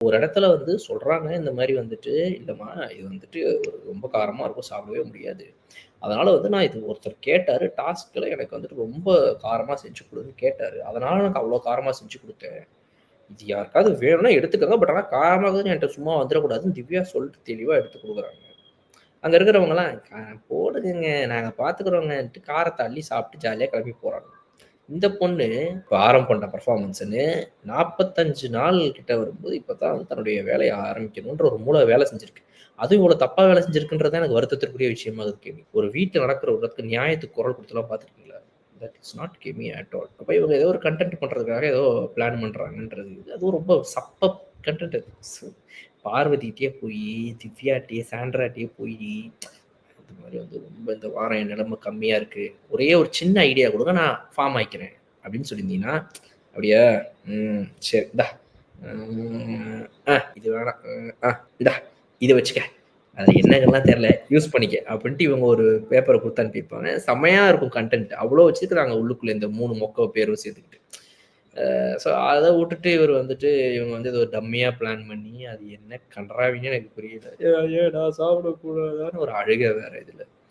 ஒரு இடத்துல வந்து சொல்றாங்க இந்த மாரி வந்துட்டு, "இல்லம்மா இது வந்துட்டு ரொம்ப காரமா இருக்கும். சாப்பிடவே முடியாது." அதனால வந்து நான் இது ஒருத்தர் கேட்டாரு. டாஸ்க்ல எனக்கு வந்துட்டு ரொம்ப காரமா செஞ்சு குடுன்னு கேட்டாரு. அதனால எனக்கு அவ்ளோ காரமா செஞ்சு குடுத்தேன். இது யாருக்காவது வேணும்னா எடுத்துக்கங்க. பட் ஆனா காரமா இருக்குதுன்னு என்ட்ட சும்மா வந்துரக்கூடாதுன்னு திவ்யா சொல்லிட்டு தெளிவா எடுத்து குடுக்குறாங்க. அங்க இருக்கிறவங்கலாம், போடுங்கங்க நாங்க பார்த்துக்குறோங்கன்ட்டு காரத்த அள்ளி சாப்பிட்டு ஜாலியா கிளம்பி போறாங்க. இந்த பொண்ணு ஆரம் பண்ண பெர்ஃபார்மன்ஸ்ன்னு 45 நாள் கிட்ட வரும்போது, இப்ப தான் வந்து தன்னுடைய வேலைய ஆரம்பிக்கணுன்ற ஒரு மூளை வேலை செஞ்சிருக்கு. அதுவும் இவ்வளோ தப்பா வேலை செஞ்சிருக்குன்றது தான் எனக்கு வருத்தத்திற்குரிய விஷயமா இருக்கு கேமி. ஒரு வீட்ல நடக்கிற ஒரு இடத்துக்கு நியாயத்துக்கு குரல் குடுத்துலாம் பார்த்துருக்கீங்களா? That is not gamey at all. அப்ப இவங்க ஏதோ ஒரு கன்டென்ட் பண்றதுக்காக ஏதோ பிளான் பண்றாங்கன்றது. அதுவும் ரொம்ப சப்ப கன்டென்ட் அது. பார்வதிட்டயே போயி, திவ்யாட்டயே, சாண்ட்ராட்டயே போயி, இந்த மாரி வந்து ரொம்ப இந்த வாரம் என் நிலைமை கம்மியா இருக்கு. ஒரே ஒரு சின்ன ஐடியா குடுங்க நான் ஃபார்ம் ஆயிக்கிறேன். அப்படின்னு சொல்லியிருந்தீங்கன்னா, அப்படியா? சரி இந்தா. ம் இது வேணாம். இந்தா இத வச்சுக்க. அதுல என்னங்கலாம் தெரியல. யூஸ் பண்ணிக்க. அப்படின்ட்டு இவங்க ஒரு பேப்பர குடுத்து அனுப்பியிருப்பாங்க. செம்மையா இருக்கும் கன்டென்ட். அவ்ளோ வச்சிருக்காங்க உள்ளுக்குள்ள இந்த 3 மொக்க பேரும் சேர்த்துக்கிட்டு. ஸோ அத வுட்டுட்டு இவரு வந்துட்டு இவங்க வந்து ஏதோ டம்மியா பிளான் பண்ணி, அது என்ன கண்றாவின்னு எனக்கு புரியல. ஏன்டா சாப்பிடக்கூடாதான்னு ஒரு அழுகை வேற இதுல.